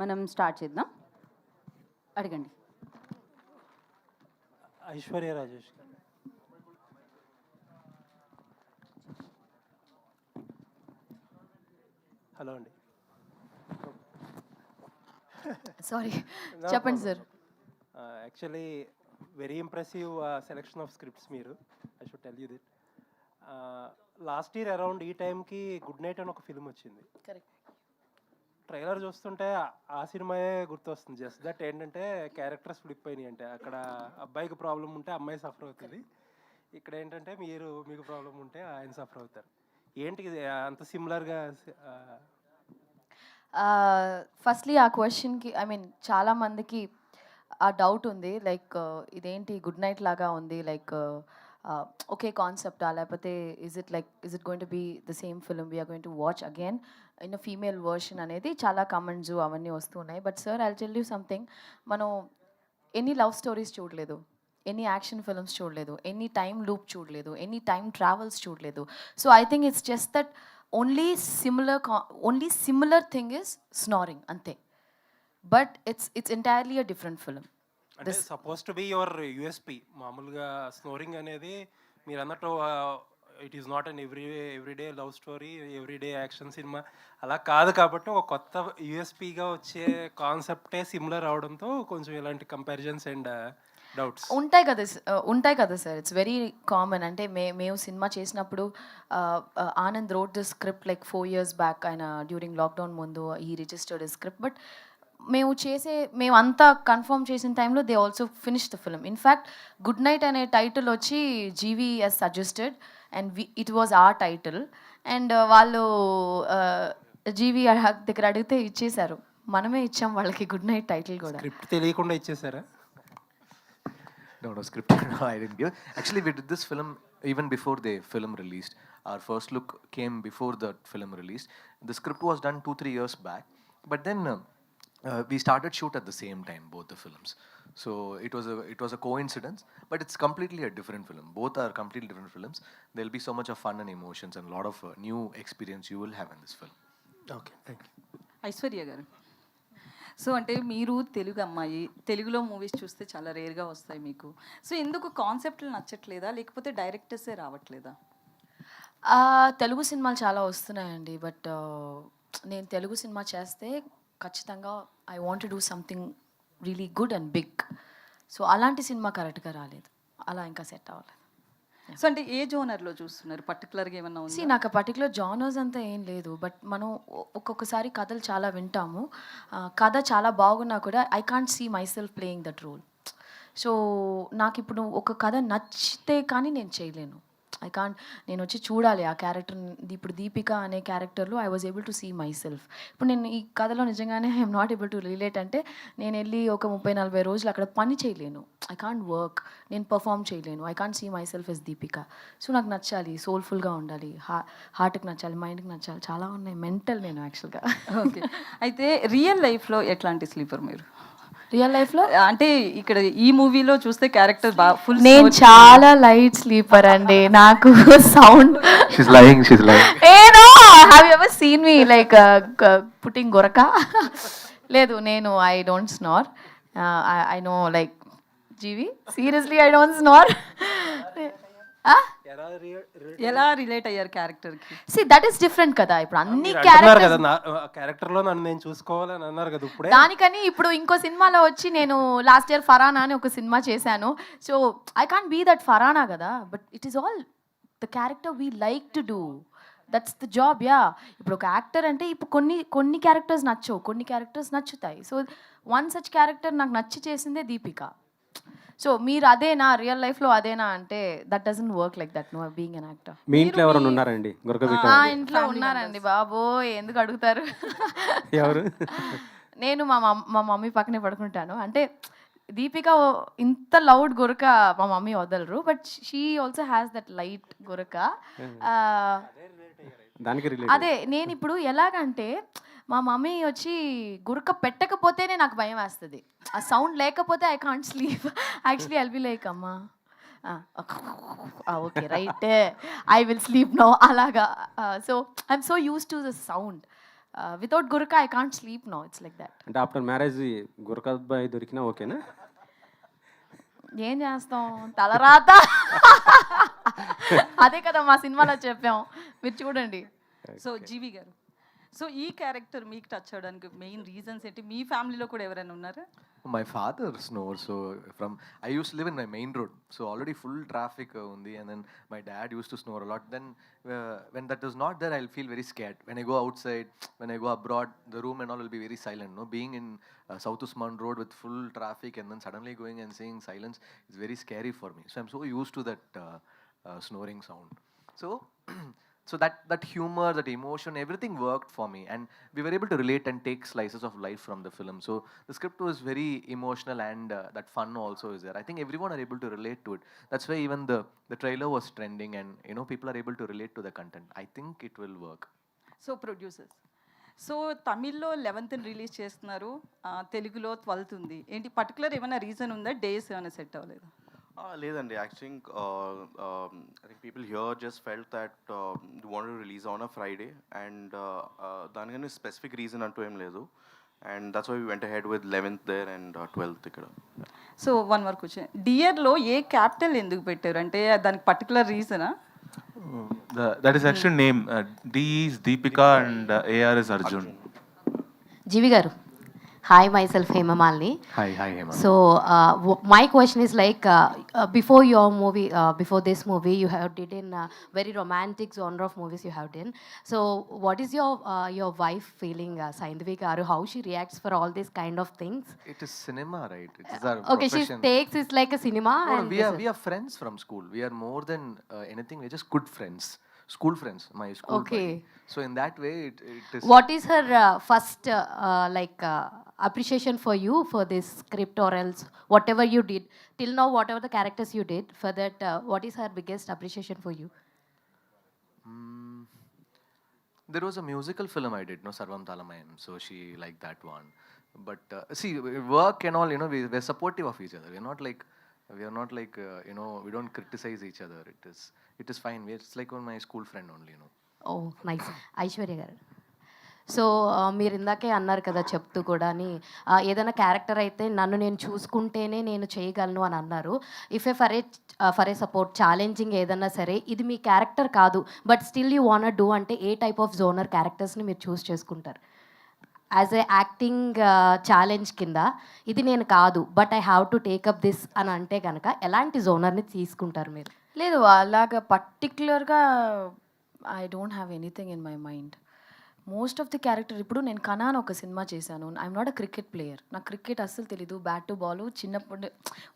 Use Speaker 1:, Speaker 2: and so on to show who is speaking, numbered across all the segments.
Speaker 1: మనం స్టార్ట్ చేద్దాం. అడగండి.
Speaker 2: ఐశ్వర్య రాజేష్ గారు. హలో అండి.
Speaker 3: సారీ, చెప్పండి sir.
Speaker 2: Actually very impressive selection of scripts మీరు. I should tell you that. Last year around ఈ టైంకి గుడ్ నైట్ అని ఒక ఫిల్మ్ వచ్చింది.
Speaker 3: కరెక్ట్.
Speaker 2: ట్రైలర్ చూస్తుంటే ఆ సినిమాయే గుర్తొస్తుంది. జస్ట్ దట్ ఏంటంటే క్యారెక్టర్స్ ఫ్లిప్ అయినాయి. అంటే అక్కడ అబ్బాయికి ప్రాబ్లం ఉంటే అమ్మాయి సఫర్ అవుతుంది, ఇక్కడ ఏంటంటే మీకు ప్రాబ్లం ఉంటే ఆయన సఫర్ అవుతారు. ఏంటి ఇది అంత సిమిలర్గా?
Speaker 3: ఫస్ట్లీ ఆ క్వశ్చన్కి చాలామందికి ఆ డౌట్ ఉంది, లైక్ ఇదేంటి గుడ్ నైట్ లాగా ఉంది, లైక్ ఓకే కాన్సెప్టా, లేకపోతే is it going to be the same film we're going to watch again in a female version అనేది చాలా కమెంట్స్ అవన్నీ వస్తున్నాయి. But sir, I'll tell you something. మనం ఎన్ని లవ్ స్టోరీస్ చూడలేదు, ఎన్ని యాక్షన్ ఫిల్మ్స్ చూడలేదు, ఎన్ని టైం లూప్ చూడలేదు, ఎన్ని టైం ట్రావెల్స్ చూడలేదు. So I think it's just that only similar thing is snoring అంతే. But it's entirely a different film.
Speaker 2: అంటే suppose to be your USP. మామూలుగా స్నోరింగ్ అనేది మీరు అన్నట్టు it is not an everyday love story, everyday action cinema అలా కాదు. కాబట్టి ఒక కొత్త యూఎస్పిగా వచ్చే కాన్సెప్టే సిమిలర్ అవడంతో కొంచెం ఇలాంటి కంపారిజన్స్ అండ్ డౌట్స్
Speaker 3: ఉంటాయి కదా సార్. It's very common. అంటే మేము సినిమా చేసినప్పుడు Anand road the script like 4 years back. ఆయన డ్యూరింగ్ లాక్డౌన్ ముందు ఈ రిజిస్టర్డ్ స్క్రిప్ట్. బట్ మేము అంతా కన్ఫర్మ్ చేసిన టైంలో they also finish the film. In fact good night అనే టైటిల్ వచ్చి GV has suggested and it was a title. And వాళ్ళు జీవీ దగ్గర అడిగితే ఇచ్చేశారు. మనమే ఇచ్చాం వాళ్ళకి గుడ్ నైట్ టైటిల్ కూడా.
Speaker 2: స్క్రిప్ట్ తెలియకుండా ఇచ్చేసారా?
Speaker 4: No, script. No, I didn't give. Actually, we did this film even before the film released. Our first look came before the film released. The script was done 2-3 years back, but then we started shoot at the same time, both the films. So it was a coincidence, but it's completely a different film. Both are completely different films. There'll be so much of fun and emotions and a lot of new experience you will have in this film.
Speaker 2: Okay, thank you.
Speaker 1: Aishwarya గారు, so అంటే మీరు తెలుగు అమ్మాయి, తెలుగులో movies చూస్తే చాలా రేర్గా వస్తాయి మీకు. సో ఎందుకు కాన్సెప్ట్లు నచ్చట్లేదా, లేకపోతే డైరెక్టర్సే రావట్లేదా?
Speaker 3: తెలుగు సినిమాలు చాలా వస్తున్నాయండి. బట్ నేను తెలుగు సినిమా చేస్తే ఖచ్చితంగా I want to do something really good and big. So అలాంటి సినిమా కరెక్ట్గా రాలేదు, అలా ఇంకా సెట్ అవ్వలేదు.
Speaker 1: సో అంటే ఏ జోనర్లో చూస్తున్నారు? పర్టికులర్గా ఏమన్నా ఉంది?
Speaker 3: నాకు పర్టికులర్ జానర్స్ అంతా ఏం లేదు. బట్ మనం ఒక్కొక్కసారి కథలు చాలా వింటాము, కథ చాలా బాగున్నా కూడా I can't see myself playing that role. So నాకు ఇప్పుడు ఒక కథ నచ్చితే కానీ నేను చేయలేను. నేను వచ్చి చూడాలి ఆ క్యారెక్టర్. ఇప్పుడు దీపిక అనే క్యారెక్టర్లో I was able to see myself. ఇప్పుడు నేను ఈ కథలో నిజంగానే I'm not able to relate అంటే నేను వెళ్ళి ఒక 30-40 రోజులు అక్కడ పని చేయలేను. ఐ కాంట్ వర్క్, నేను పర్ఫామ్ చేయలేను. I can't see myself as Deepika. So నాకు నచ్చాలి, సోల్ఫుల్గా ఉండాలి, హార్ట్కి నచ్చాలి, మైండ్కి నచ్చాలి, చాలా ఉన్నాయి. మెంటల్ నేను యాక్చువల్గా.
Speaker 1: ఓకే, అయితే రియల్ లైఫ్లో ఎట్లాంటి స్లీపర్ మీరు?
Speaker 3: రియల్ లైఫ్లో
Speaker 1: అంటే ఇక్కడ ఈ మూవీలో చూస్తే క్యారెక్టర్ ఫుల్.
Speaker 3: నేను చాలా లైట్ స్లీపర్ అండి. నాకు సౌండ్ ఏనో have you ever seen me like putting గొరక? లేదు, నేను I don't snore. I know like GV, seriously I don't snore.
Speaker 1: ఎలా రిలేట్ అయ్యారు క్యారెక్టర్కి?
Speaker 3: సి దట్ ఈస్ డిఫరెంట్ కదా. ఇప్పుడు అన్ని
Speaker 2: క్యారెక్టర్లో నన్ను నేను చూసుకోవాలని అన్నారు కదా ఇప్పుడే.
Speaker 3: దానికని ఇప్పుడు ఇంకో సినిమాలో వచ్చి నేను లాస్ట్ ఇయర్ ఫరానా అని ఒక సినిమా చేశాను. So I can't be that Farhana కదా. But it is all the character we like to do, that's the job. Yeah, ఇప్పుడు ఒక యాక్టర్ అంటే ఇప్పుడు కొన్ని క్యారెక్టర్స్ నచ్చవు, కొన్ని క్యారెక్టర్స్ నచ్చుతాయి. సో వన్ సచ్ క్యారెక్టర్ నాకు నచ్చి చేసిందే దీపిక. సో మీరు అదేనా రియల్ లైఫ్లో అదేనా అంటే that doesn't work like that. No, being an actor.
Speaker 5: మీ ఇంట్లో ఎవరైనా ఉన్నారండి?
Speaker 3: ఇంట్లో ఉన్నారండి బాబోయ్, ఎందుకు అడుగుతారు?
Speaker 5: ఎవరు?
Speaker 3: నేను మా మమ్మీ పక్కనే పడుకుంటాను. అంటే దీపిక ఇంత లౌడ్ గురక మా మమ్మీ వదలరు, but she also has that light గురక. అదే నేను ఇప్పుడు ఎలాగంటే మా మమ్మీ వచ్చి గురక పెట్టకపోతేనే నాకు భయం వేస్తుంది. ఆ సౌండ్ లేకపోతే I can't sleep. Actually I'll be like అమ్మా okay right, I will sleep now అలాగా. So I'm so used to the sound. Without గురక I can't sleep no, it's like that.
Speaker 5: అంటే ఆఫ్టర్ మ్యారేజ్ గురకబ్బాయి దొరికినా ఓకేనా?
Speaker 3: ఏం చేస్తాం, తలరాత. అదే కదా మా సినిమాలో చెప్పాం, మీరు చూడండి.
Speaker 1: సో జీవి గారు, సో ఈ క్యారెక్టర్ మీకు టచ్ అవ్వడానికి మెయిన్ రీజన్స్ ఏంటి? మీ ఫ్యామిలీలో కూడా ఎవరైనా ఉన్నారా?
Speaker 4: My father snores, so I used to live in my main road, so already full traffic undi, and then my dad used to snore a lot. Then when that is not there, I'll feel very scared. When I go outside, when I go abroad, the room and all will be very silent. No, being in South Usman Road with full traffic and then suddenly going and seeing silence is very scary for me. So I'm so used to that snoring sound. So so that humor, that emotion, everything worked for me, and we were able to relate and take slices of life from the film. So the script was very emotional, and that fun also is there. I think everyone are able to relate to it. That's why even the trailer was trending, and people are able to relate to the content. I think it will work.
Speaker 1: So producers, so తమిళ్లో 11th release చేస్తున్నారు, తెలుగులో 12th ఉంది. ఏంటి particular ఏమైనా reason ఉందా? Days ఏమైనా set అవ్వలేదు?
Speaker 6: లేదండి, actually I think people here just felt that wanted to release on a Friday, and దానికని స్పెసిఫిక్ రీజన్ అంటూ ఏం లేదు, and that's why we went ahead with 11th there and 12th ఇక్కడ.
Speaker 1: So one వరకు వచ్చి డియర్లో ఏ capital ఎందుకు పెట్టారు? అంటే దానికి particular రీజనా?
Speaker 7: That is actually name. D is Deepika and AR is Arjun.
Speaker 8: జీవి గారు, hi, myself Hema Malini.
Speaker 4: Hi Hema.
Speaker 8: So my question is like before your movie, before this movie, you have did in very romantic genre of movies you have done. So what is your wife feeling, Saindhavi garu? How she reacts for all these kind of things?
Speaker 4: It is cinema, right? It is our
Speaker 8: Okay, she
Speaker 4: profession.
Speaker 8: takes it like a cinema.
Speaker 4: No,
Speaker 8: And
Speaker 4: we are friends from school. We are more than anything. We're just good friends. School friends, my school
Speaker 8: Okay.
Speaker 4: buddy. So in that way, it is.
Speaker 8: what is her first appreciation for you for this script, or else whatever you did till now, whatever the characters you did for that, what is her biggest appreciation for you?
Speaker 4: There was a musical film I did, no, Sarvam Talamayam. So she liked that one. But see, work and all, we're supportive of each other. We are not like we don't criticize each other. It is fine. It's like my school friend only,
Speaker 8: oh nice. Aishwarya గారు, so మీరు ఇందాకే అన్నారు కదా చెప్తూ కూడాని ఏదైనా character అయితే నన్ను నేను చూసుకుంటేనే నేను చేయగలను అని అన్నారు. If A for a support challenging ఏదన్నా సరే, ఇది మీ క్యారెక్టర్ కాదు but still you want do అంటే ఏ టైప్ ఆఫ్ జోనర్ క్యారెక్టర్స్ని మీరు చూస్ చేసుకుంటారు? యాజ్ ఏ యాక్టింగ్ ఛాలెంజ్ కింద ఇది నేను కాదు but I have to take up this అని అంటే కనుక ఎలాంటి జోనర్ని తీసుకుంటారు మీరు?
Speaker 3: లేదు, అలాగా పర్టిక్యులర్గా I don't have anything in my mind. Most of the character, ఇప్పుడు నేను కనా అని ఒక సినిమా చేశాను. I'm not a cricket player, నాకు క్రికెట్ అస్సలు తెలీదు. బ్యాట్ టు బాల్ చిన్నప్పుడు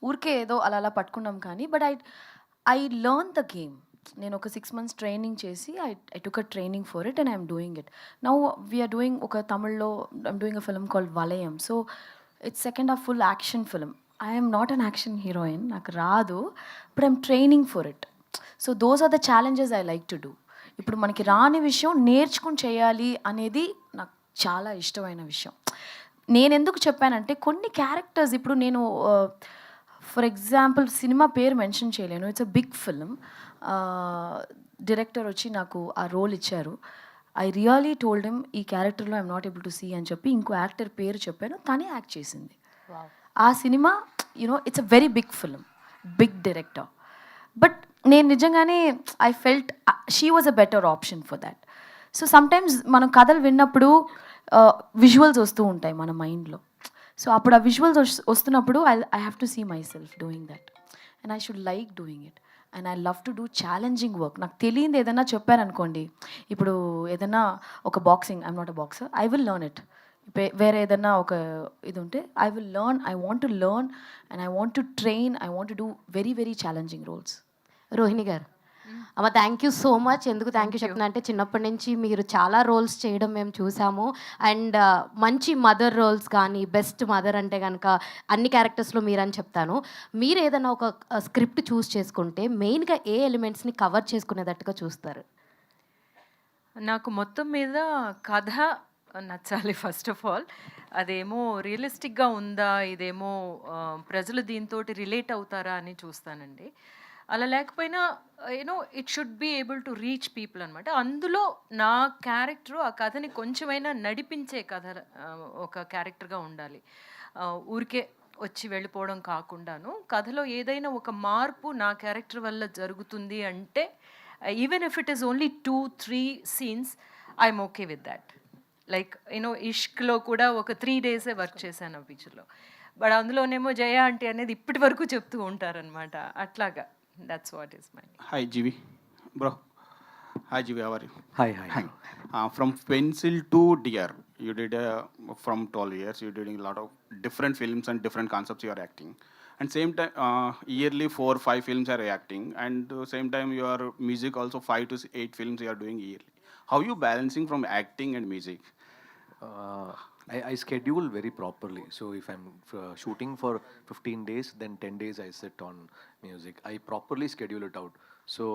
Speaker 3: ఊరికే ఏదో అలా పట్టుకున్నాం కానీ, but I learn the game. నేను ఒక 6 months ట్రైనింగ్ చేసి I took a training for it and I'm doing it. Now we're doing ఒక తమిళ్లో I'm doing a film called Valayam. So it's second half full action film. I'm not an action heroine, నాకు రాదు, but I'm training for it. So those are the challenges I like to do. ఇప్పుడు మనకి రాని విషయం నేర్చుకుని చేయాలి అనేది నాకు చాలా ఇష్టమైన విషయం. నేను ఎందుకు చెప్పానంటే కొన్ని క్యారెక్టర్స్, ఇప్పుడు నేను ఫర్ ఎగ్జాంపుల్ సినిమా పేరు మెన్షన్ చేయలేను, it's a big film. Director వచ్చి నాకు ఆ రోల్ ఇచ్చారు. ఐ రియలీ టోల్డ్ హిమ్ ఈ క్యారెక్టర్లో I'm not able to see అని చెప్పి ఇంకో యాక్టర్ పేరు చెప్పాను, తనే యాక్ట్ చేసింది. ఆ సినిమా it's a very big film, big director. But నేను నిజంగానే I felt she was a better option for that. So sometimes మనం కథలు విన్నప్పుడు విజువల్స్ వస్తూ ఉంటాయి మన మైండ్లో. సో అప్పుడు ఆ విజువల్స్ వస్తున్నప్పుడు I have to see myself doing that, and I should like doing it, and I love to do challenging work. నాకు తెలియదు ఏదైనా చెప్పారనుకోండి, ఇప్పుడు ఏదైనా ఒక boxing, I'm not a boxer, I will learn it. వేరే ఏదన్నా ఒక ఇది ఉంటే I will learn, I want to learn and I want to train, I want to do very very challenging roles.
Speaker 8: Rohini గారు, అమ్మ థ్యాంక్ యూ సో మచ్. ఎందుకు thank you చెప్తున్నా అంటే చిన్నప్పటి నుంచి మీరు చాలా రోల్స్ చేయడం మేము చూసాము, అండ్ మంచి మదర్ రోల్స్ కానీ బెస్ట్ మదర్ అంటే కనుక అన్ని క్యారెక్టర్స్లో మీరని చెప్తాను. మీరు ఏదైనా ఒక స్క్రిప్ట్ చూస్ చేసుకుంటే మెయిన్గా ఏ ఎలిమెంట్స్ని కవర్ చేసుకునేటట్టుగా చూస్తారు?
Speaker 9: నాకు మొత్తం మీద కథ నచ్చాలి ఫస్ట్ ఆఫ్ ఆల్. అదేమో రియలిస్టిక్గా ఉందా, ఇదేమో ప్రజలు దీంతో రిలేట్ అవుతారా అని చూస్తానండి. అలా లేకపోయినా you know it should be able to reach people అనమాట. అందులో నా క్యారెక్టర్ ఆ కథని కొంచెమైనా నడిపించే కథ ఒక క్యారెక్టర్గా ఉండాలి. ఊరికే వచ్చి వెళ్ళిపోవడం కాకుండాను కథలో ఏదైనా ఒక మార్పు నా క్యారెక్టర్ వల్ల జరుగుతుంది అంటే even if it is only 2-3 scenes I'm okay with that. Like you know ఇష్క్లో కూడా ఒక 3 డేసే వర్క్ చేశాను ఆ పిక్చర్లో. బట్ అందులోనేమో జయ ఆంటీ అనేది ఇప్పటి వరకు చెప్తూ ఉంటారనమాట. అట్లాగా that's what is my.
Speaker 10: Hi, GV. Bro. Hi, GV. How are you?
Speaker 4: Hi, hi.
Speaker 10: Hi. From Pencil to Deer, you did from 12 years. You did a lot of different films and different concepts you are acting. And same time, yearly 4-5 films are acting. And same time, your music also 5 to 8 films you are doing yearly. How you balancing from acting and music?
Speaker 4: I schedule very properly. So if I'm shooting for 15 days, then 10 days I sit on music. I properly schedule it out. So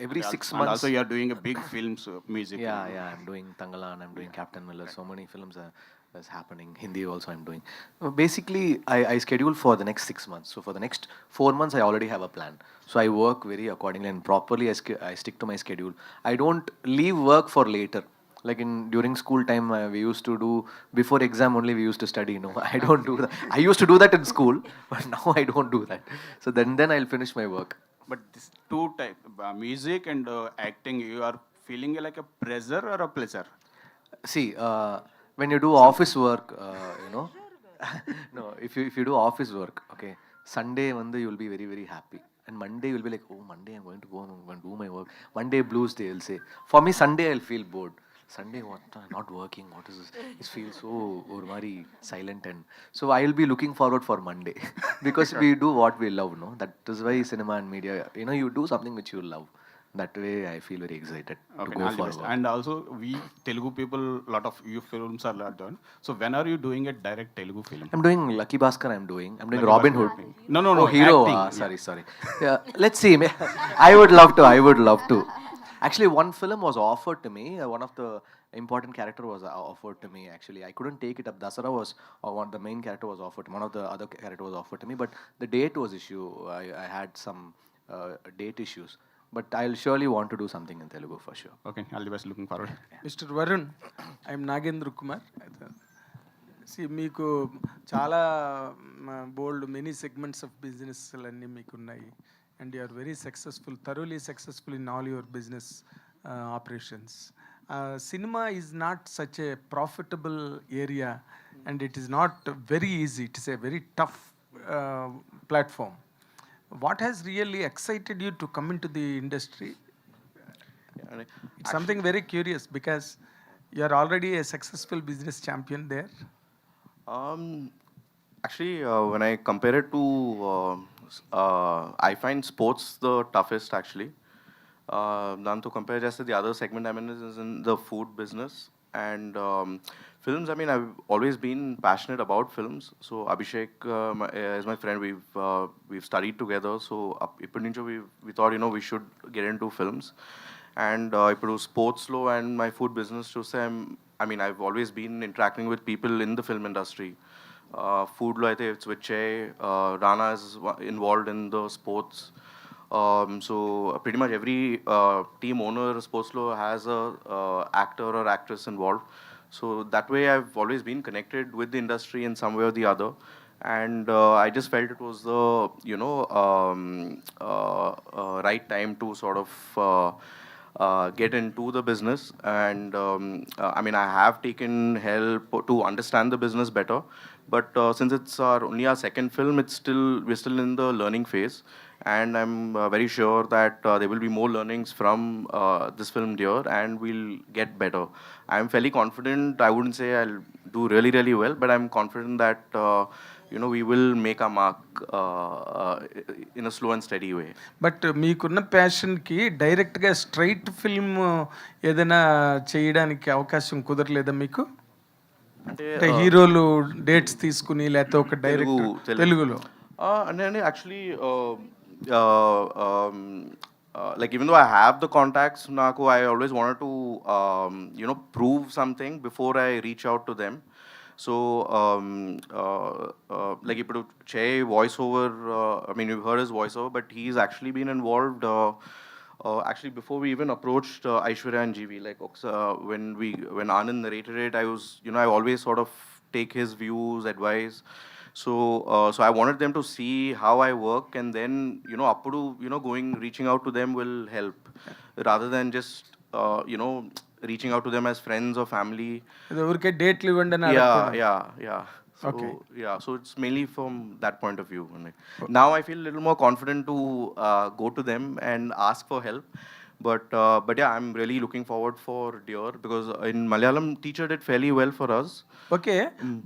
Speaker 4: every 6
Speaker 10: And
Speaker 4: months.
Speaker 10: also you are doing a big films music.
Speaker 4: Yeah. I'm doing Tangalan, I'm doing Captain Miller. So many films that's happening. Hindi also I'm doing. Basically, I schedule for the next 6 months. So for the next 4 months, I already have a plan. So I work very accordingly and properly. I stick to my schedule. I don't leave work for later. Like during school time, we used to do before exam only. We used to study. No, I don't do that. I used to do that in school, but now I don't do that. So then I'll finish my work.
Speaker 10: But this two type, music and acting, you are feeling like a pressure or a pleasure?
Speaker 4: See, when you do office work, no, if you do office work, okay, Sunday one day you'll be very very happy, and Monday you'll be like, oh, Monday I'm going to go home, I'm going to do my work. Monday blues day, will say. For me, Sunday I'll feel bored. Sunday, what? I'm not working. What is this? It feels so very silent, and so I'll be looking forward for Monday because we do what we love. No, that is why cinema and media. You do something which you love. That way, I feel very excited to
Speaker 10: Okay,
Speaker 4: go
Speaker 10: all the best.
Speaker 4: forward.
Speaker 10: And also, we Telugu people, lot of you films are done. So when are you doing a direct Telugu film?
Speaker 4: I'm doing Lucky Bhaskar. I'm doing
Speaker 10: Lucky
Speaker 4: Robin
Speaker 10: Bhaskar.
Speaker 4: Hood.
Speaker 10: No,
Speaker 4: Oh, hero.
Speaker 10: acting.
Speaker 4: Sorry. Yeah, let's see. I would love to. Actually, one film was offered to me. One of the important character was offered to me. Actually, I couldn't take it up. Dasara was one. The main character was offered. One of the other character was offered to me, but the date was issue. I had some date issues. But I'll surely want to do something in Telugu for sure.
Speaker 10: Okay, all the best. Looking forward.
Speaker 11: Mr. Varun, I'm Nagendra Kumar. See, మీకు చాలా bold many segments of business అన్నీ మీకు ఉన్నాయి, and you are very successful, thoroughly successful in all your business operations. Cinema is not such a profitable area, and it is not very easy. It is a very tough platform. What has really excited you to come into the industry? It's something very curious because you are already a successful business champion there.
Speaker 6: Actually, when I compare it to, I find sports the toughest actually. Then to compare just the other segment I'm in is in the food business, and films. I mean, I've always been passionate about films. So Abhishek is my friend. We've studied together. So we thought we should get into films. And ఇప్పుడు స్పోర్ట్స్లో and my food business చూస్తే I've always been interacting with people in the film industry. Foodలో అయితే it's Vichey, Rana is involved in the sports. So pretty much every team owner sportslo has a actor or actress involved. So that way I've always been connected with the industry in some way or the other. And I just felt it was the right time to sort of get into the business. And I have taken help to understand the business better, but since it's only our second film, we're still in the learning phase, and I'm very sure that there will be more learnings from this film Dear, and we'll get better. I'm fairly confident. I wouldn't say I'll do really really well, but I'm confident that we will make our mark in a slow and steady way.
Speaker 11: But మీకున్న ప్యాషన్కి డైరెక్ట్గా straight film ఏదైనా చేయడానికి అవకాశం కుదరలేదా మీకు? అంటే హీరోలు dates తీసుకుని లేకపోతే ఒక డైరెక్ట్ తెలుగులో
Speaker 6: Actually, like even though I have the contacts, I always wanted to prove something before I reach out to them. So, like, ఇప్పుడు Che voiceover, I mean, you've heard his voiceover, but he's actually been involved. Actually, before we even approached Aishwarya and GV, like when Anand narrated it, I was, I always sort of take his views, advice. So I wanted them to see how I work, and then appudu reaching out to them will help, rather than just reaching out to them as friends or family.
Speaker 11: ఊరికే డేట్లు ఇవ్వండి అని
Speaker 6: Yeah,
Speaker 11: అడగకూడదు.
Speaker 6: yeah. So,
Speaker 11: Okay.
Speaker 6: yeah, so it's mainly from that point of view. And, like, now I feel a little more confident to go to them and ask for help. But yeah, I'm really looking forward for Dear, because in Malayalam, teacher did fairly well for us.
Speaker 11: Okay,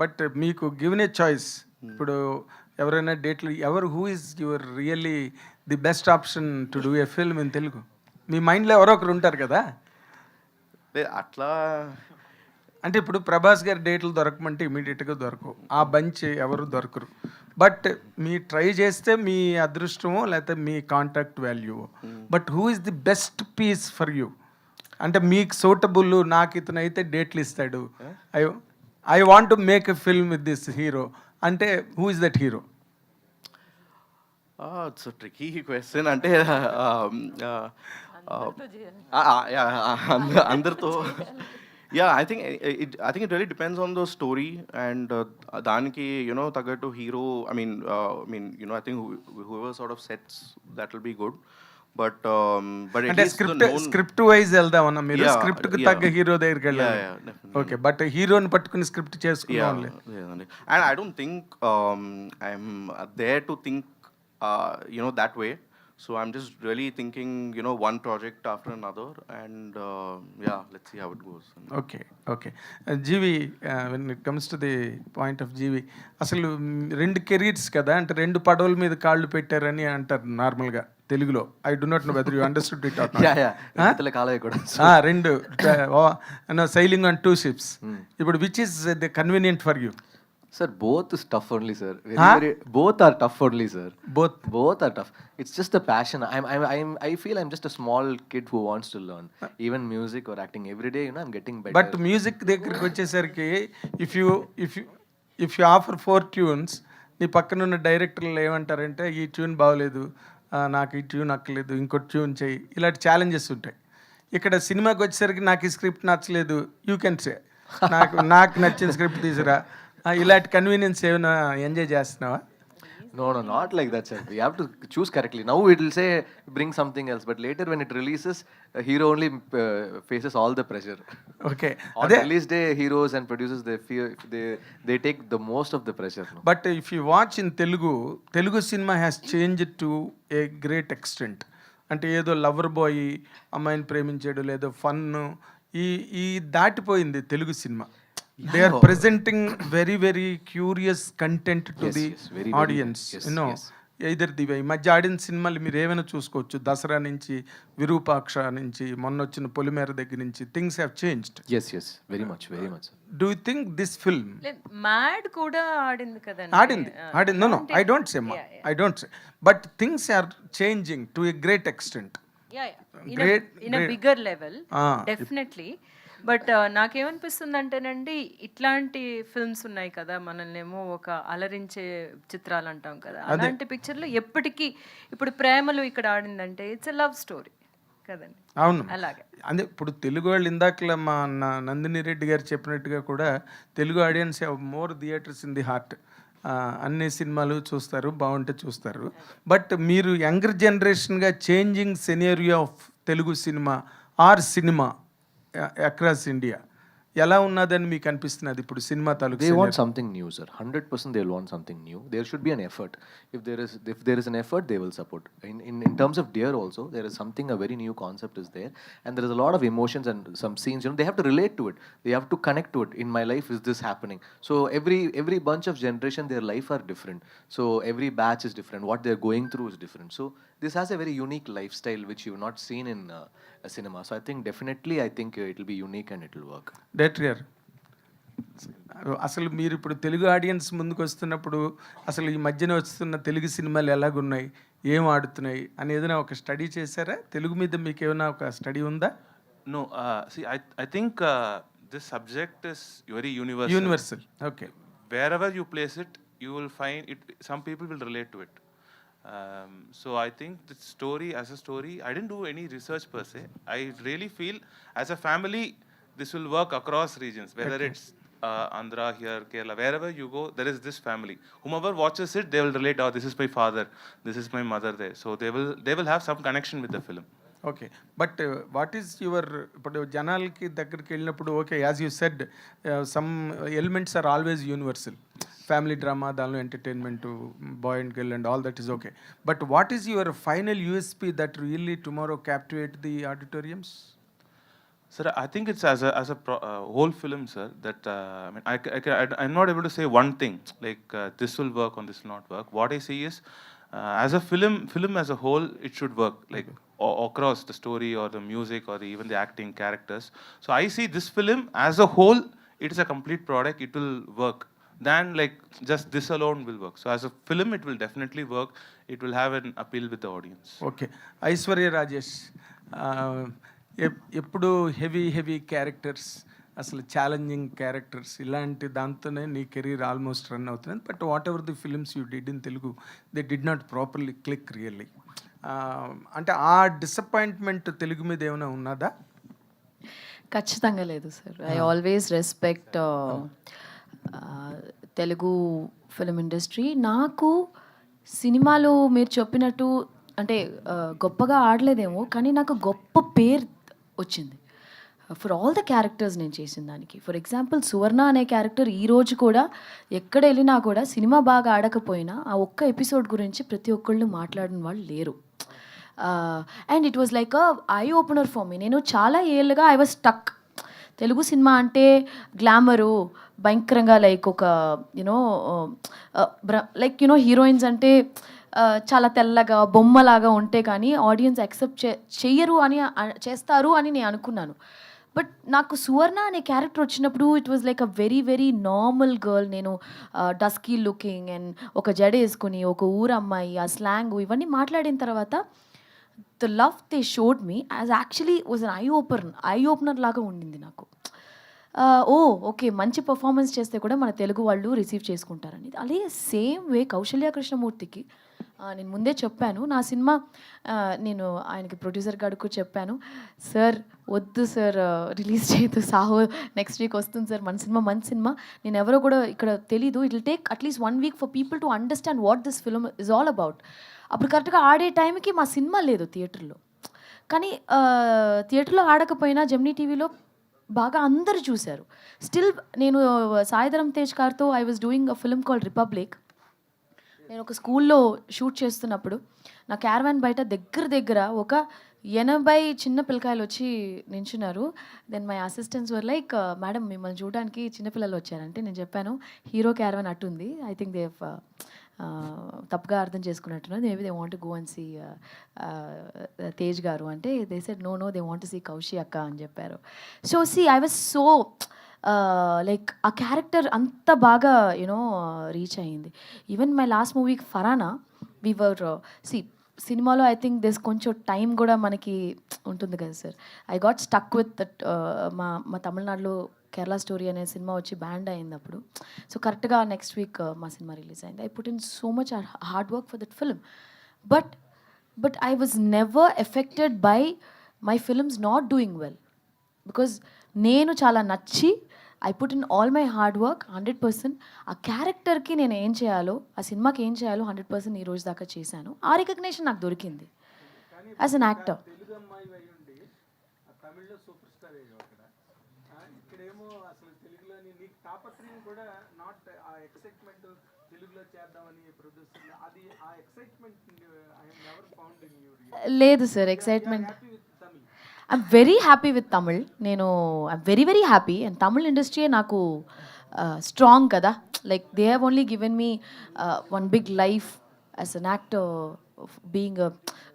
Speaker 11: but మీకు given a choice, ఇప్పుడు ఎవరైనా డేట్లు who is your really the best option to do a film in Telugu? మీ మైండ్లో ఎవరో ఒకరు ఉంటారు కదా.
Speaker 6: అట్లా
Speaker 11: అంటే ఇప్పుడు ప్రభాస్ గారి డేట్లు దొరకమంటే ఇమీడియట్గా దొరకవు, ఆ బంచ్ ఎవరు దొరకరు. బట్ మీ ట్రై చేస్తే మీ అదృష్టమో లేకపోతే మీ contact value. But who is the best piece for you? అంటే మీకు సూటబుల్, నాకు ఇతను అయితే డేట్లు ఇస్తాడు, I want to make a film with this hero అంటే who is that hero?
Speaker 6: It's tricky question. అంటే అందరితో yeah, I think it really depends on the story, and daniki taggatu hero. I mean, I think whoever sort of sets, that will be good. But at
Speaker 11: అంటే
Speaker 6: least the known,
Speaker 11: script wise వెళ్దామన్నా మీరు?
Speaker 6: Yeah,
Speaker 11: script కి
Speaker 6: yeah.
Speaker 11: తగ్గ hero దగ్గరికి వెళ్ళాలి.
Speaker 6: yeah, definitely.
Speaker 11: Okay, but హీరోని పట్టుకుని script చేసుకున్నాం.
Speaker 6: Yeah. And I don't think I'm there to think that way. So I'm just really thinking one project after another, and yeah, let's see how it goes.
Speaker 11: ఓకే. GV, when it comes to the point of GV, అసలు రెండు careers కదా, అంటే రెండు పడవల మీద కాళ్ళు పెట్టారని అంటారు నార్మల్గా తెలుగులో. I do not know whether you understood it or not. రెండు సైలింగ్ ఆన్ 2 ships. ఇప్పుడు which is the convenient for you?
Speaker 4: Sir, both is tough only, sir. Both are tough only, sir. Both are tough. It's just a passion. I feel I'm just a small kid who wants to learn. Even music or acting, every day, I'm getting better.
Speaker 11: But music దగ్గరికి వచ్చేసరికి if you offer 4 tunes, నీ పక్కన ఉన్న డైరెక్టర్లు ఏమంటారంటే ఈ tune బాగోలేదు, నాకు ఈ ట్యూన్ అక్కలేదు, ఇంకో ట్యూన్ చేయి, ఇలాంటి ఛాలెంజెస్ ఉంటాయి. ఇక్కడ సినిమాకి వచ్చేసరికి నాకు ఈ స్క్రిప్ట్ నచ్చలేదు, యూ కెన్ సే నాకు నచ్చిన స్క్రిప్ట్ తీసురా. ఇలాంటి కన్వీనియన్స్ ఏమైనా ఎంజాయ్ చేస్తున్నావా?
Speaker 4: No, not like that, sir. We have to choose correctly. Now it will say bring something else, but later when it releases, hero only faces all the pressure.
Speaker 11: Okay.
Speaker 4: On release day, heroes and producers, they take the most of the pressure. No?
Speaker 11: But if you watch in Telugu cinema has changed to a great extent. అంటే ఏదో lover boy అమ్మాయిని ప్రేమించాడు, లేదో fun, ఈ దాటిపోయింది Telugu cinema. They are presenting very curious content to the audience. Either the way. ఈ మధ్య ఆడిన సినిమాలు మీరు ఏమైనా చూసుకోవచ్చు, దసరా నుంచి, విరూపాక్ష నుంచి, మొన్న వచ్చిన పొలిమేర దగ్గర నుంచి, things have changed.
Speaker 4: Yes, very much.
Speaker 11: Do you think this film?
Speaker 9: Mad కూడా ఆడింది కదండి.
Speaker 11: ఆడింది. No, I don't say. I don't say. But things are changing to a great extent.
Speaker 9: Yeah. In a bigger level, definitely. But నాకేమనిపిస్తుంది అంటేనండి, ఇట్లాంటి films ఉన్నాయి కదా, మనల్నేమో ఒక అలరించే చిత్రాలు అంటాం కదా, అలాంటి పిక్చర్లు ఎప్పటికీ, ఇప్పుడు ప్రేమలు ఇక్కడ ఆడిందంటే ఇట్స్ ఎ లవ్ స్టోరీ కదండి.
Speaker 11: అవును,
Speaker 9: అలాగే.
Speaker 11: అదే ఇప్పుడు తెలుగు వాళ్ళు ఇందాకలా మా నందిని రెడ్డి గారు చెప్పినట్టుగా కూడా Telugu audience have more theatres in the heart. అన్ని సినిమాలు చూస్తారు, బాగుంటే చూస్తారు. బట్ మీరు యంగర్ జనరేషన్గా changing scenario of Telugu cinema or cinema across India ఎలా ఉన్నదని మీకు అనిపిస్తున్నది ఇప్పుడు సినిమా తాలూకు?
Speaker 4: They want something new, sir. 100% they'll want something new. There should be an effort. If there is an effort, they will support. In terms of Dear also, there is something, a very new concept is there, and there is a lot of emotions and some scenes. They have to relate to it. They have to connect to it. In my life, is this happening? So every bunch of generation, their life are different. So every batch is different. What they're going through is different. So this has a very unique lifestyle which you've not seen in a cinema. So I think it will be unique and it will work.
Speaker 11: Director, అసలు మీరు ఇప్పుడు Telugu audience ముందుకు వస్తున్నప్పుడు అసలు ఈ మధ్యన వస్తున్న తెలుగు సినిమాలు ఎలాగున్నాయి, ఏం ఆడుతున్నాయి అని ఏదైనా ఒక స్టడీ చేశారా? తెలుగు మీద మీకు ఏమైనా ఒక స్టడీ ఉందా?
Speaker 7: No, see, I think this subject is very universal.
Speaker 11: Universal. Okay.
Speaker 7: Wherever you place it, you will find it. Some people will relate to it. So I think the story, as a story, I didn't do any research per se. I really feel as a family, this will work across regions, whether it's Andhra, here, Kerala, wherever you go, there is this family. Whomever watches it, they will relate, oh, this is my father, this is my mother there. So they will have some connection with the film.
Speaker 11: Okay but what is your ఇప్పుడు జనాలకి దగ్గరికి వెళ్ళినప్పుడు okay as you said some elements are always universal family drama దానిలో entertainment boy and girl and all that is okay but what is your final USP that really tomorrow captivate the auditoriums?
Speaker 7: Sir, I think it's as a whole film, sir, that I mean, I'm not able to say one thing, like this will work or this will not work. What I see is, as a film as a whole, it should work, like across the story or the music or even the acting characters. So I see this film as a whole, it is a complete product, it will work. Then like just this alone will work. So as a film, it will definitely work. It will have an appeal with the audience.
Speaker 11: Okay Aishwarya Rajesh ఎప్పుడు heavy characters అసలు challenging characters ఇలాంటి దాంతోనే నీ career almost run అవుతుంది. But what ever the films you did in Telugu they did not properly click really. అంటే ఆ disappointment Telugu మీద ఏమైనా ఉన్నదా?
Speaker 3: ఖచ్చితంగా లేదు sir. I always respect Telugu film industry. నాకు సినిమాలో మీరు చెప్పినట్టు అంటే గొప్పగా ఆడలేదేమో, కానీ నాకు గొప్ప పేరు వచ్చింది ఫర్ ఆల్ ద క్యారెక్టర్స్ నేను చేసిన దానికి. ఫర్ ఎగ్జాంపుల్ సువర్ణ అనే క్యారెక్టర్ ఈరోజు కూడా ఎక్కడ వెళ్ళినా కూడా సినిమా బాగా ఆడకపోయినా ఆ ఒక్క ఎపిసోడ్ గురించి ప్రతి ఒక్కళ్ళు మాట్లాడిన వాళ్ళు లేరు. And it was like a eye opener for me. నేను చాలా ఏళ్ళుగా I was stuck. Telugu cinema అంటే గ్లామరు భయంకరంగా లైక్ ఒక యునో లైక్ యునో హీరోయిన్స్ అంటే చాలా తెల్లగా బొమ్మలాగా ఉంటే కానీ ఆడియన్స్ యాక్సెప్ట్ చెయ్యరు అని చేస్తారు అని నేను అనుకున్నాను. బట్ నాకు సువర్ణ అనే క్యారెక్టర్ వచ్చినప్పుడు it was like a very normal girl. నేను డస్కీ లుకింగ్ అండ్ ఒక జడ వేసుకుని ఒక ఊరమ్మాయి, ఆ స్లాంగ్ ఇవన్నీ మాట్లాడిన తర్వాత the love they showed me as actually was an eye opener లాగా ఉండింది నాకు. ఓకే మంచి పర్ఫార్మెన్స్ చేస్తే కూడా మన తెలుగు వాళ్ళు రిసీవ్ చేసుకుంటారని. అలాగే సేమ్ వే కౌశల్య కృష్ణమూర్తికి నేను ముందే చెప్పాను నా సినిమా, నేను ఆయనకి ప్రొడ్యూసర్ గారికి చెప్పాను, సార్ వద్దు సార్ రిలీజ్ చేయొద్దు, సాహో నెక్స్ట్ వీక్ వస్తుంది సార్, మంచి సినిమా నేను ఎవరో కూడా ఇక్కడ తెలీదు, it will take at least 1 week for people to understand what this film is all about. అప్పుడు కరెక్ట్గా ఆడే టైంకి మా సినిమా లేదు థియేటర్లో. కానీ థియేటర్లో ఆడకపోయినా జెమినీ టీవీలో బాగా అందరూ చూశారు. స్టిల్ నేను సాయిధరం తేజ్ గారితో I was doing a film called republic. నేను ఒక స్కూల్లో షూట్ చేస్తున్నప్పుడు నా క్యారవాన్ బయట దగ్గర ఒక 80 చిన్న పిల్లకాయలు వచ్చి నించున్నారు. Then my assistants were like, madam మిమ్మల్ని చూడడానికి చిన్నపిల్లలు వచ్చారంటే నేను చెప్పాను హీరో క్యారవాన్ అట్టుంది, ఐ థింక్ దే తప్పుగా అర్థం చేసుకున్నట్టున్నారు, maybe they want go and see Tej గారు అంటే they said no they want see Kaushi అక్క అని చెప్పారు. So see I was so like ఆ క్యారెక్టర్ అంత బాగా యూనో రీచ్ అయ్యింది. Even my last movie Farhana వీవర్ సినిమాలో ఐ థింక్ దిస్ కొంచెం టైం కూడా మనకి ఉంటుంది కదా sir. I got stuck with that. మా తమిళనాడులో కేరళ స్టోరీ అనే సినిమా వచ్చి బ్యాండ్ అయింది అప్పుడు. సో కరెక్ట్గా నెక్స్ట్ వీక్ మా సినిమా రిలీజ్ అయింది. I put in so much hard work for that film. But I was never affected by my films not doing well, because నేను చాలా నచ్చి I put in all my hard work 100%. ఆ క్యారెక్టర్కి నేను ఏం చేయాలో, ఆ సినిమాకి ఏం చేయాలో 100% ఈ రోజు దాకా చేశాను. ఆ రికగ్నేషన్ నాకు దొరికింది యాజ్ అన్ యాక్టర్.
Speaker 11: తెలుగు అమ్మాయి అయి ఉండి తమిళ్లో సూపర్ స్టార్ అయ్యావు అక్కడ. ఇక్కడేమో అసలు తెలుగులోని నీకు తాపత్రయం కూడా నాట్ ఆ ఎక్సైట్మెంట్ తెలుగులో చేద్దామని ప్రొడ్యూసర్ అది ఆ excitement I have never found in you.
Speaker 3: లేదు sir excitement. I'm very happy with Tamil. నేను I'm very happy. And Tamil ఇండస్ట్రీయే నాకు స్ట్రాంగ్ కదా. Like they have only given me one big life as an actor, being a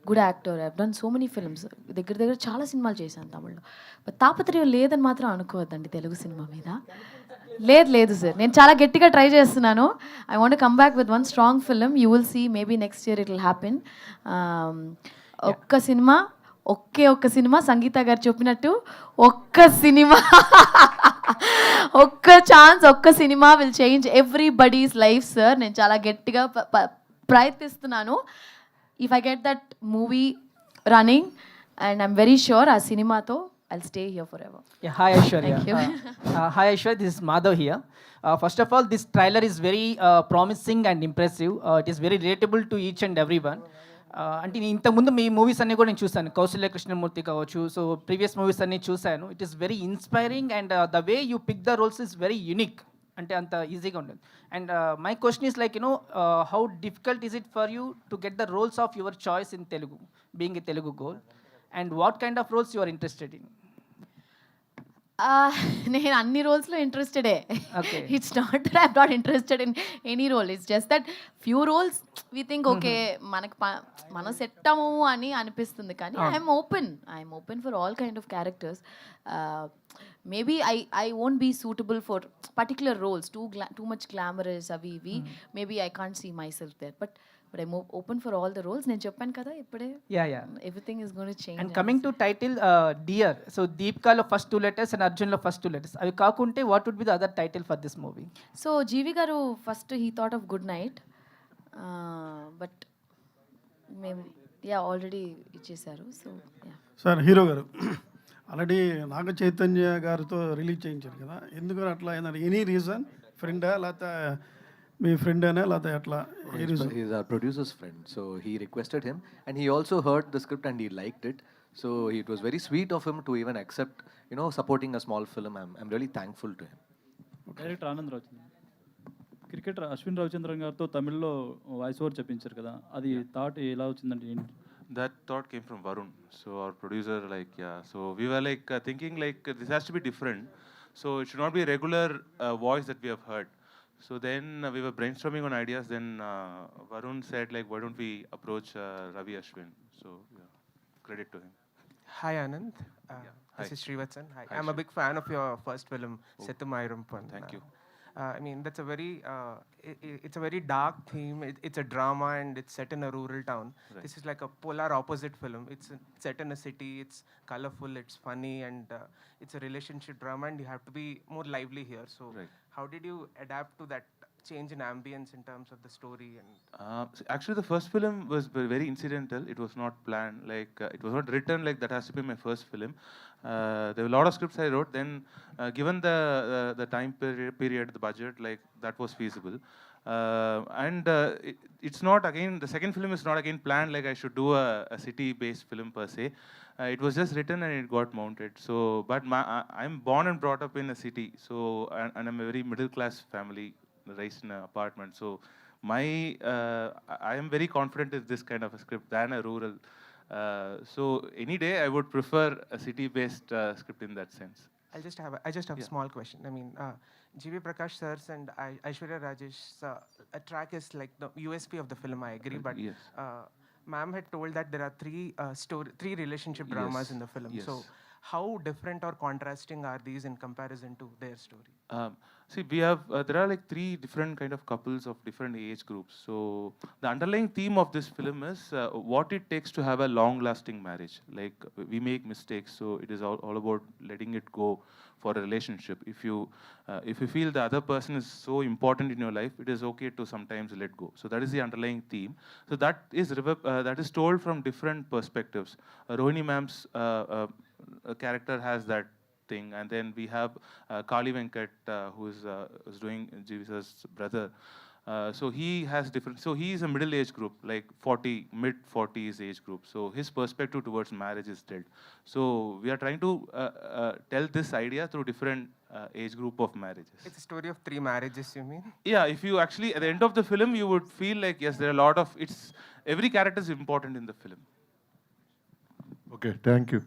Speaker 3: good actor. I have done so many films. దగ్గర చాలా సినిమాలు చేశాను తమిళ్లో. But తాపత్రయం లేదని మాత్రం అనుకోవద్దండి తెలుగు సినిమా మీద. లేదు సార్, నేను చాలా గట్టిగా ట్రై చేస్తున్నాను. I want come back with one strong film. You will see maybe next year it will happen. ఒక్క సినిమా సంగీత గారు చెప్పినట్టు ఒక్క సినిమా ఒక్క ఛాన్స్, ఒక్క సినిమా will change everybody's life sir. నేను చాలా గట్టిగా ప్రయత్నిస్తున్నాను. If I get that movie running and I'm very sure ఆ సినిమాతో I'll stay here forever.
Speaker 12: Yeah, hi Aishwarya.
Speaker 3: Thank you.
Speaker 12: Hi Aishwarya, this is Madhav here. First of all, this trailer is very promising and impressive. It is very relatable to each and everyone. అంటే నేను ఇంతకుముందు మీ movies అన్నీ కూడా నేను చూశాను, కౌశల్య కృష్ణమూర్తి కావచ్చు, so previous movies అన్నీ చూశాను. It is very inspiring and the way you pick the roles is very unique. అంటే అంత ఈజీగా ఉంటుంది. And my question is like how difficult is it for you to get the roles of your choice in Telugu, being a Telugu girl, and what kind of roles you are interested in?
Speaker 3: నేను అన్ని రోల్స్లో ఇంట్రెస్టెడే.
Speaker 12: Okay.
Speaker 3: It's not that I'm not interested in any role. It's just that few roles we think okay మనకు మనం set అవ్వము అని అనిపిస్తుంది, కానీ I'm open for all kind of characters. Maybe I won't be suitable for particular roles, too much glamorous అవి ఇవి. Maybe I can't see myself there, but I'm open for all the roles. నేను చెప్పాను కదా ఇప్పుడే,
Speaker 12: Yeah.
Speaker 3: Everything is going to change.
Speaker 12: And coming to title dear, so దీపికాలో first 2 letters and అర్జున్లో first 2 letters. అవి కాకుంటే what would be the other title for this movie?
Speaker 3: So GV గారు first he thought of good night, but మేము already ఇచ్చేసారు. So
Speaker 13: sir hero గారు already Naga Chaitanya గారితో release చేయించారు కదా, ఎందుకు అట్లా ఎనీ రీజన్? ఫ్రెండా లేకపోతే మీ ఫ్రెండ్ అయినా లేకపోతే అట్లా?
Speaker 4: He's our producer's friend, so he requested him, and he also heard the script and he liked it. So it was very sweet of him to even accept, supporting a small film. I'm really thankful to him.
Speaker 14: Director Anand Ravichandran, cricketer Ashwin Ravichandran గారితో తమిళ్లో voice over చెప్పించారు కదా, అది thought ఎలా వచ్చిందంటే ఏంటి?
Speaker 7: That thought came from Varun. So our producer, so we were thinking this has to be different. So it should not be a regular voice that we have heard. So then we were brainstorming on ideas. Then Varun said why don't we approach Ravi Ashwin? So credit to him.
Speaker 15: Hi Anand. This is Srivatsan. Hi. I'm a big fan of your first film, Sethumayirumpan.
Speaker 7: Thank you.
Speaker 15: I mean, that's a very, it's a very dark theme. It's a drama and it's set in a rural town.
Speaker 7: Right.
Speaker 15: This is like a polar opposite film. It's set in a city. It's colorful. It's funny and it's a relationship drama. And you have to be more lively here. So,
Speaker 7: Right.
Speaker 15: how did you adapt to that change in ambience in terms of the story? And
Speaker 7: Actually, the first film was very incidental. It was not planned. It was not written that has to be my first film. There were a lot of scripts I wrote. Then, given the time period, the budget, that was feasible. It's not again. The second film is not again planned. I should do a city-based film per se. It was just written and it got mounted. So, but I'm born and brought up in a city. So, and I'm a very middle-class family, raised in an apartment. So, I am very confident in this kind of a script than a rural. So, any day I would prefer a city-based script in that sense.
Speaker 15: I just have a small question. I mean, G.V. Prakash sir's and Aishwarya Rajesh's a track is like the USP of the film. I agree, but
Speaker 7: Yes.
Speaker 15: ma'am had told that there are three relationship dramas
Speaker 7: Yes.
Speaker 15: in the film.
Speaker 7: Yes.
Speaker 15: So, how different or contrasting are these in comparison to their story?
Speaker 7: See, we have there are 3 different kind of couples of different age groups. So the underlying theme of this film is what it takes to have a long-lasting marriage. We make mistakes, so it is all about letting it go for a relationship. If you feel the other person is so important in your life, it is okay to sometimes let go. So that is the underlying theme. So that is told from different perspectives. Rohini ma'am's character has that thing, and then we have Kali Venkat, who is doing Jesus' brother. So he has different. So he is a middle age group, mid 40s age group. So his perspective towards marriage is dead. So we are trying to tell this idea through different age group of marriages.
Speaker 15: It's a story of 3 marriages, you mean?
Speaker 7: Yeah, if you actually at the end of the film, you would feel yes, there are a lot of every character is important in the film.
Speaker 16: Okay, thank you.